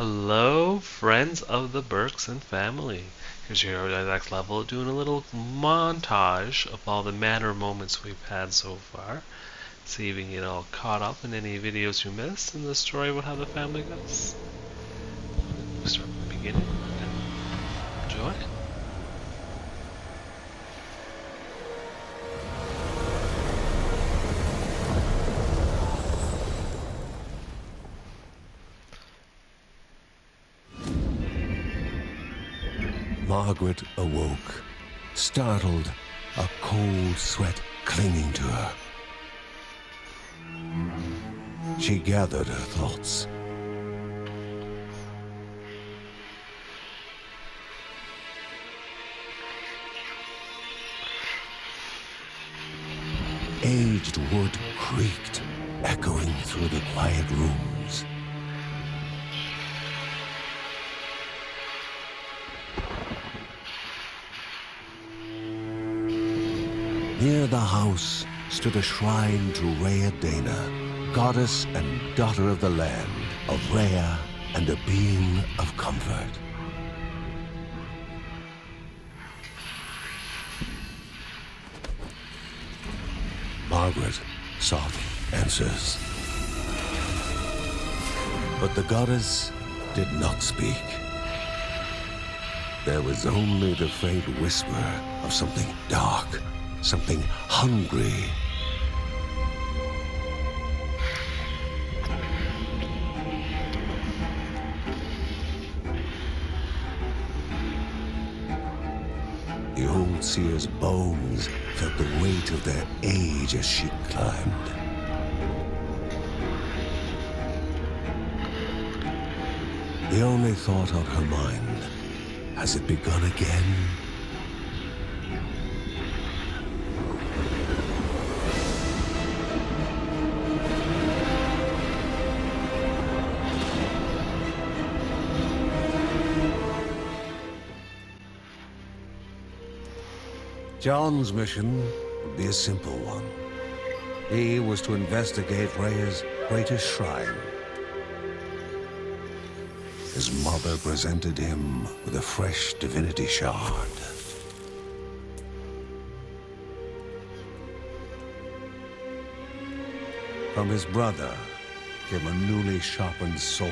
Hello, friends of the Berkson family. Here's your next level, doing a little montage of all the Manor moments we've had so far. See if we can get all caught up in any videos you missed in the story about how the family goes. We'll start from the beginning. Enjoy. Margaret awoke, startled, a cold sweat clinging to her. She gathered her thoughts. Aged wood creaked, echoing through the quiet rooms. Near the house stood a shrine to Rhea Dana, goddess and daughter of the land, of Rhea and a being of comfort. Margaret sought answers. But the goddess did not speak. There was only the faint whisper of something dark, something hungry. The old seer's bones felt the weight of their age as she climbed. The only thought on her mind, has it begun again? John's mission would be a simple one. He was to investigate Rhea's greatest shrine. His mother presented him with a fresh divinity shard. From his brother came a newly sharpened sword.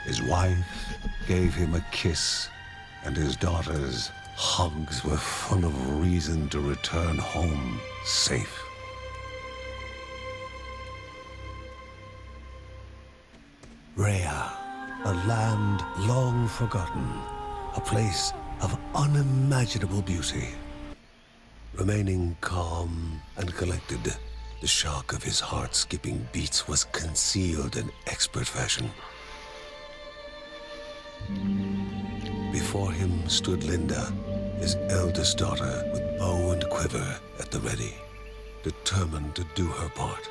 His wife gave him a kiss, and his daughter's hugs were full of reason to return home safe. Rhea, a land long forgotten, a place of unimaginable beauty. Remaining calm and collected, the shock of his heart-skipping beats was concealed in expert fashion. Before him stood Linda, his eldest daughter, with bow and quiver at the ready, determined to do her part.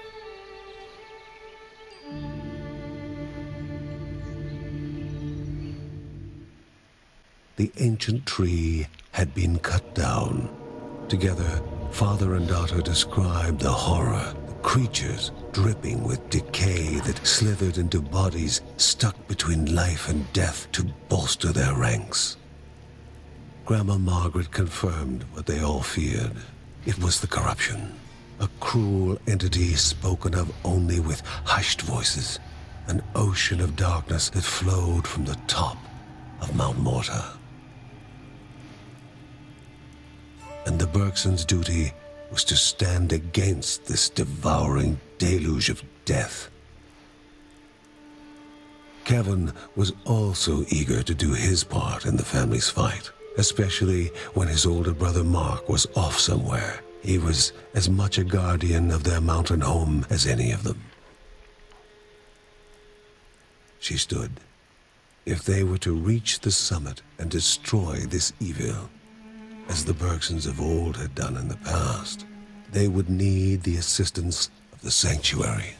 The ancient tree had been cut down. Together, father and daughter described the horror, the creatures dripping with decay that slithered into bodies stuck between life and death to bolster their ranks. Grandma Margaret confirmed what they all feared. It was the corruption, a cruel entity spoken of only with hushed voices, an ocean of darkness that flowed from the top of Mount Morta. And the Berksons' duty was to stand against this devouring deluge of death. Kevin was also eager to do his part in the family's fight, especially when his older brother Mark was off somewhere. He was as much a guardian of their mountain home as any of them. She stood. If they were to reach the summit and destroy this evil, as the Berksons of old had done in the past, they would need the assistance of the sanctuary.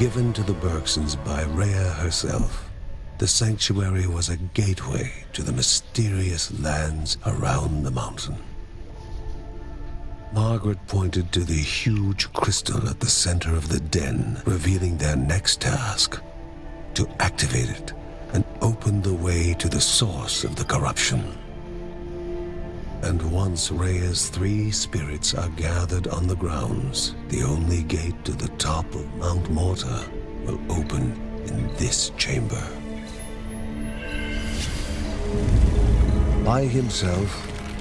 given to the Bergsons by Rhea herself. The sanctuary was a gateway to the mysterious lands around the mountain. Margaret pointed to the huge crystal at the center of the den, revealing their next task: to activate it and open the way to the source of the corruption. And once Rhea's 3 spirits are gathered on the grounds, the only gate to the top of Mount Morta will open in this chamber. By himself,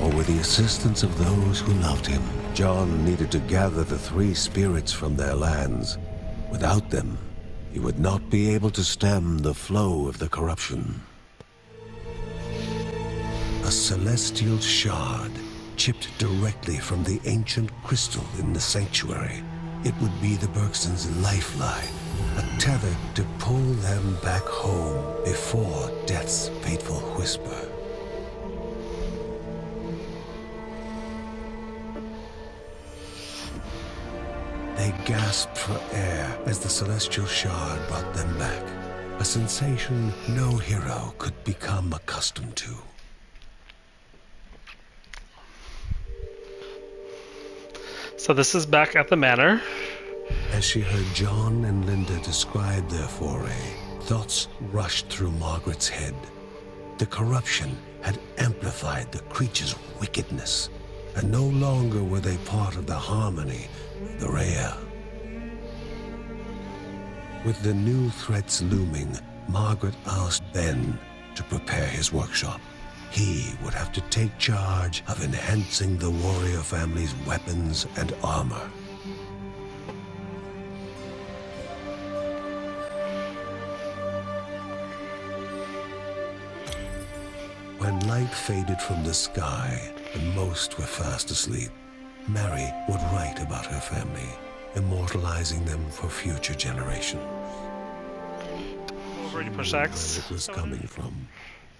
or with the assistance of those who loved him, John needed to gather the 3 spirits from their lands. Without them, he would not be able to stem the flow of the corruption. A celestial shard chipped directly from the ancient crystal in the sanctuary. It would be the Bergsons' lifeline, a tether to pull them back home before death's fateful whisper. They gasped for air as the celestial shard brought them back, a sensation no hero could become accustomed to. So this is back at the manor. As she heard John and Linda describe their foray, thoughts rushed through Margaret's head. The corruption had amplified the creature's wickedness, and no longer were they part of the harmony of the Rhea. With the new threats looming, Margaret asked Ben to prepare his workshop. He would have to take charge of enhancing the warrior family's weapons and armor. When light faded from the sky and most were fast asleep, Mary would write about her family, immortalizing them for future generations. Ready to push X. Where it was coming from.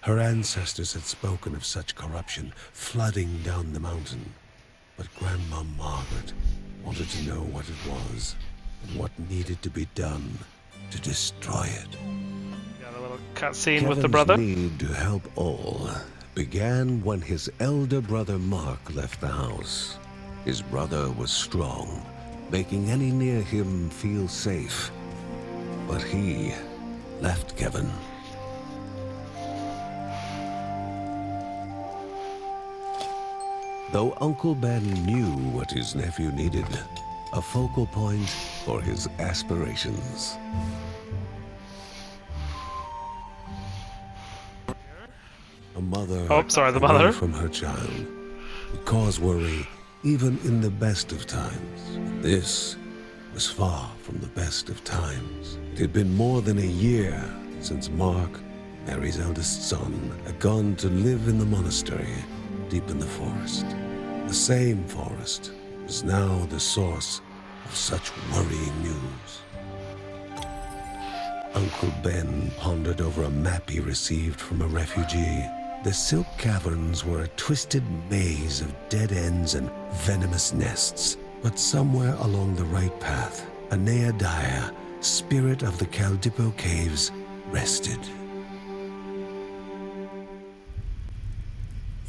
Her ancestors had spoken of such corruption flooding down the mountain, but Grandma Margaret wanted to know what it was and what needed to be done to destroy it. Got a little cutscene with the brother. Kevin's need to help all began when his elder brother Mark left the house. His brother was strong, making any near him feel safe, but he left Kevin. Though Uncle Ben knew what his nephew needed, a focal point for his aspirations. A mother the mother. away from her child would cause worry even in the best of times. This was far from the best of times. It had been more than a year since Mark, Mary's eldest son, had gone to live in the monastery deep in the forest. The same forest was now the source of such worrying news. Uncle Ben pondered over a map he received from a refugee. The Silk Caverns were a twisted maze of dead ends and venomous nests, but somewhere along the right path, a Neadia, spirit of the Caldipo Caves, rested.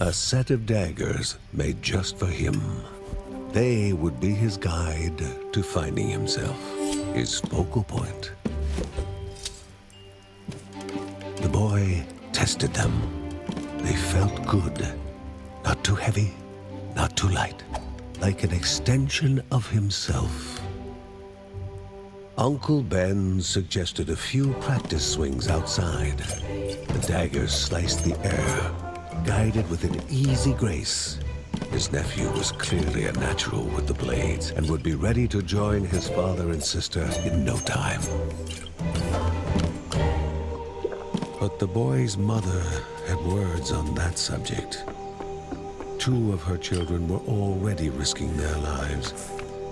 A set of daggers made just for him. They would be his guide to finding himself, his focal point. The boy tested them. They felt good. Not too heavy, not too light. Like an extension of himself. Uncle Ben suggested a few practice swings outside. The daggers sliced the air, guided with an easy grace. His nephew was clearly a natural with the blades and would be ready to join his father and sister in no time. But the boy's mother had words on that subject. 2 of her children were already risking their lives,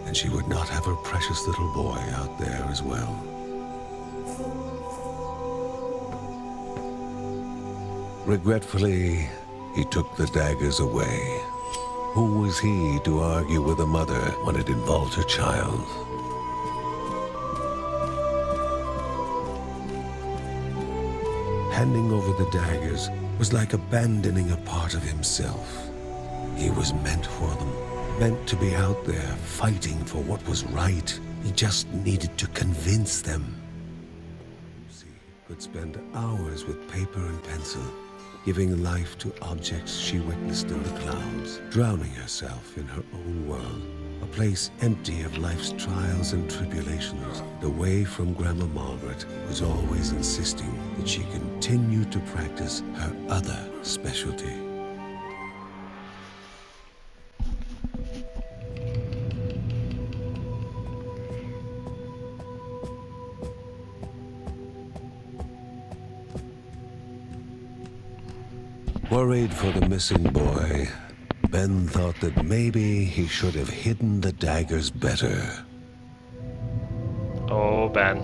and she would not have her precious little boy out there as well. Regretfully, he took the daggers away. Who was he to argue with a mother when it involved her child? Handing over the daggers was like abandoning a part of himself. He was meant for them, meant to be out there fighting for what was right. He just needed to convince them. Lucy could spend hours with paper and pencil, giving life to objects she witnessed in the clouds, drowning herself in her own world, a place empty of life's trials and tribulations. Away from Grandma Margaret, was always insisting that she continue to practice her other specialty. Worried for the missing boy, Ben thought that maybe he should have hidden the daggers better. Oh, Ben.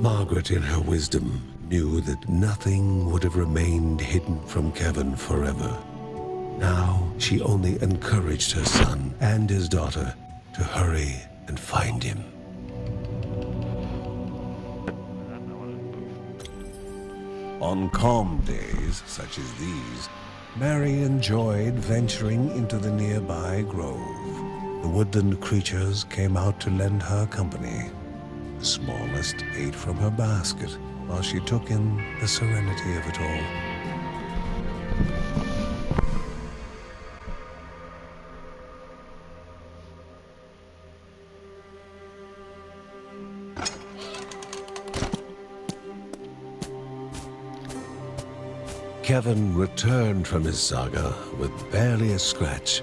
Margaret, in her wisdom, knew that nothing would have remained hidden from Kevin forever. Now, she only encouraged her son and his daughter to hurry and find him. On calm days such as these, Mary enjoyed venturing into the nearby grove. The woodland creatures came out to lend her company. The smallest ate from her basket while she took in the serenity of it all. Kevin returned from his saga with barely a scratch,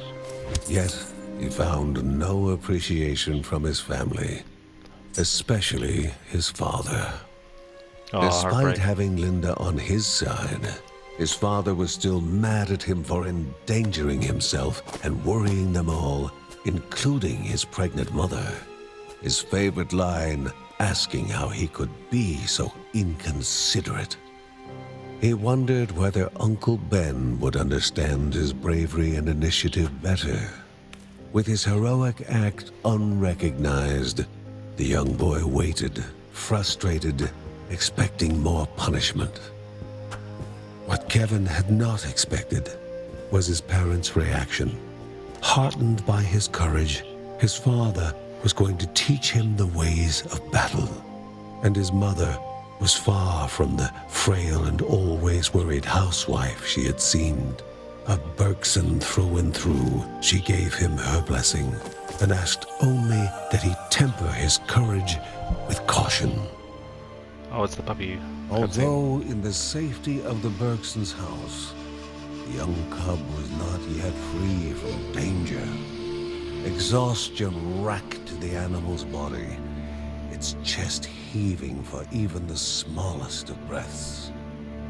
yet he found no appreciation from his family, especially his father. Despite having Linda on his side, his father was still mad at him for endangering himself and worrying them all, including his pregnant mother. His favorite line, asking how he could be so inconsiderate. He wondered whether Uncle Ben would understand his bravery and initiative better. With his heroic act unrecognized, the young boy waited, frustrated, expecting more punishment. What Kevin had not expected was his parents' reaction. Heartened by his courage, his father was going to teach him the ways of battle, and his mother was far from the frail and always worried housewife she had seemed. A Berkson through and through, she gave him her blessing and asked only that he temper his courage with caution. Oh, it's the puppy. Although in the safety of the Bergsons' house, the young cub was not yet free from danger. Exhaustion racked the animal's body, its chest heaving for even the smallest of breaths.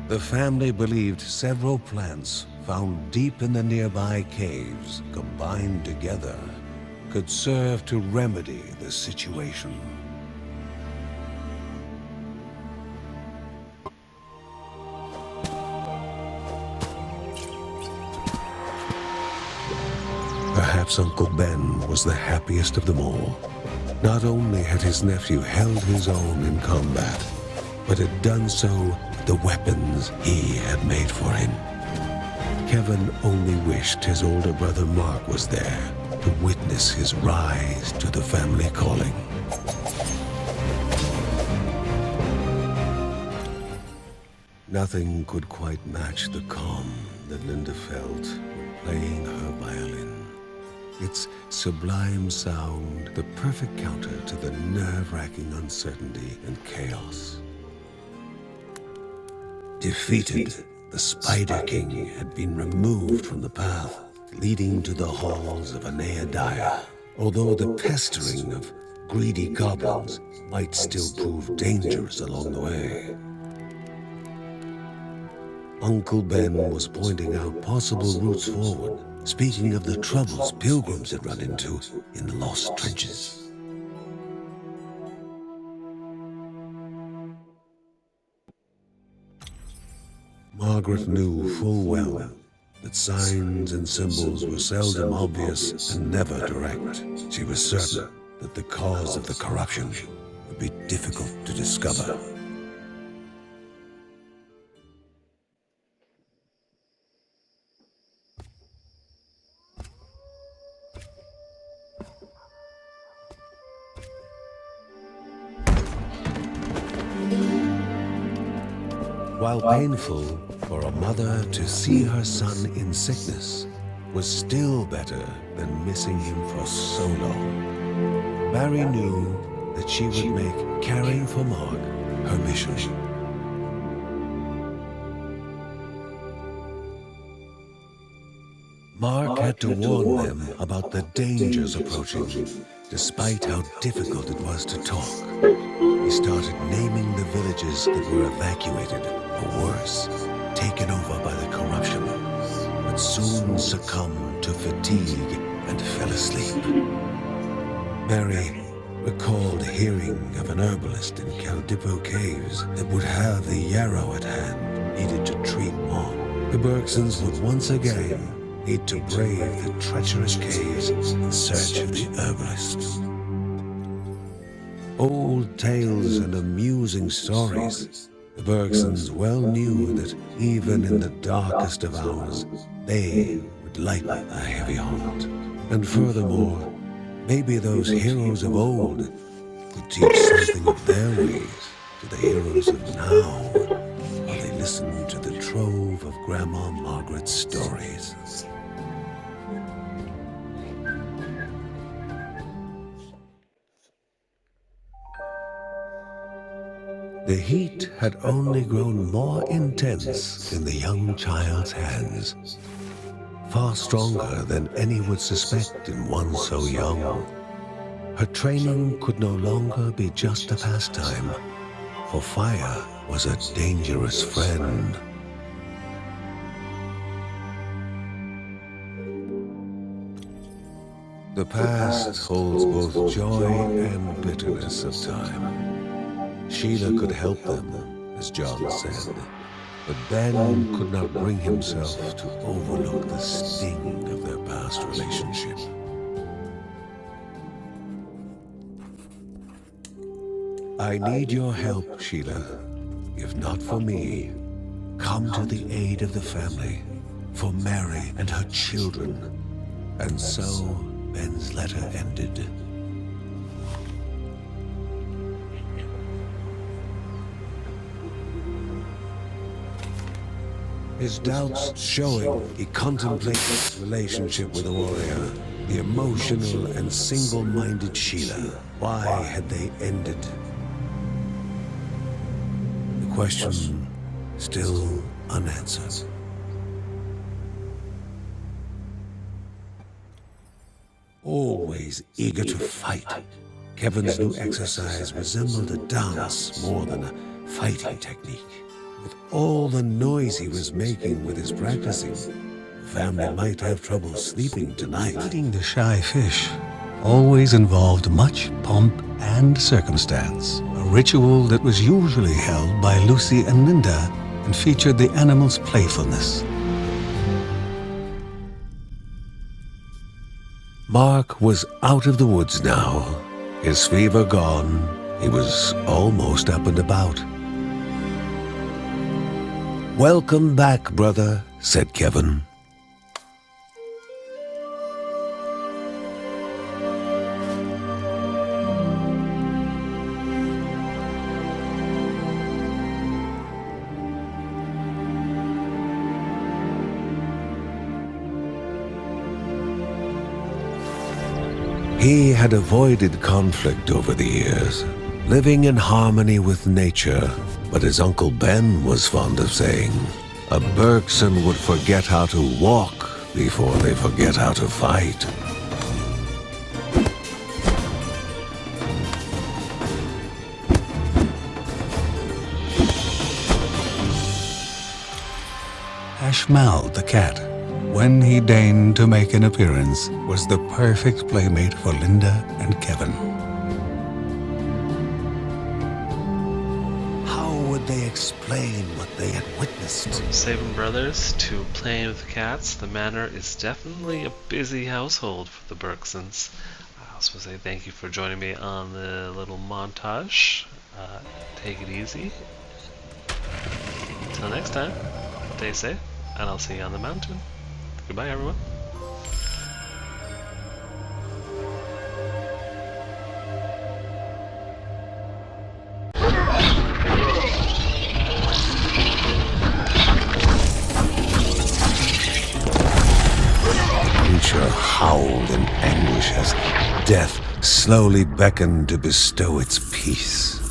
The family believed several plants found deep in the nearby caves, combined together, could serve to remedy the situation. Perhaps Uncle Ben was the happiest of them all. Not only had his nephew held his own in combat, but had done so with the weapons he had made for him. Kevin only wished his older brother Mark was there to witness his rise to the family calling. Nothing could quite match the calm that Linda felt when playing her violin. Its sublime sound, the perfect counter to the nerve-wracking uncertainty and chaos. Defeated, the Spider King had been removed from the path leading to the halls of Aneadiah, although the pestering of greedy goblins might still prove dangerous along the way. Uncle Ben was pointing out possible routes forward, speaking of the troubles pilgrims had run into in the lost trenches. Margaret knew full well that signs and symbols were seldom obvious and never direct. She was certain that the cause of the corruption would be difficult to discover. While painful for a mother to see her son in sickness was still better than missing him for so long, Mary knew that she would make caring for Mark her mission. Mark had to warn them about the dangers approaching, despite how difficult it was to talk. He started naming the villages that were evacuated, or worse, taken over by the corruption, but soon succumbed to fatigue and fell asleep. Mary recalled hearing of an herbalist in Caldipo Caves that would have the yarrow at hand needed to treat Morta. The Bergsons would once again need to brave the treacherous caves in search of the herbalist. Old tales and amusing stories. The Bergsons well knew that even in the darkest of hours, they would lighten a heavy heart. And furthermore, maybe those heroes of old could teach something of their ways to the heroes of now, while they listened to the trove of Grandma Margaret's stories. The heat had only grown more intense in the young child's hands, far stronger than any would suspect in one so young. Her training could no longer be just a pastime, for fire was a dangerous friend. The past holds both joy and bitterness of time. Sheila could help them, as John said, but Ben could not bring himself to overlook the sting of their past relationship. I need your help, Sheila. If not for me, come to the aid of the family, for Mary and her children. And so Ben's letter ended. His doubts showing, he contemplated his relationship with the warrior, the emotional and single-minded Sheila. Why had they ended? The question still unanswered. Always eager to fight, Kevin's new exercise resembled a dance more than a fighting technique. With all the noise he was making with his practicing, the family might have trouble sleeping tonight. Eating the shy fish always involved much pomp and circumstance, a ritual that was usually held by Lucy and Linda and featured the animal's playfulness. Mark was out of the woods now, his fever gone. He was almost up and about. "Welcome back, brother," said Kevin. He had avoided conflict over the years, living in harmony with nature. But as Uncle Ben was fond of saying, a Bergson would forget how to walk before they forget how to fight. Ashmal the cat, when he deigned to make an appearance, was the perfect playmate for Linda and Kevin. They explain what they had witnessed. From saving brothers to playing with cats, the manor is definitely a busy household for the Bergsons. also say thank you for joining me on the little montage. Take it easy. Until next time, stay safe, and I'll see you on the mountain. Goodbye, everyone. Creature howled in anguish as death slowly beckoned to bestow its peace.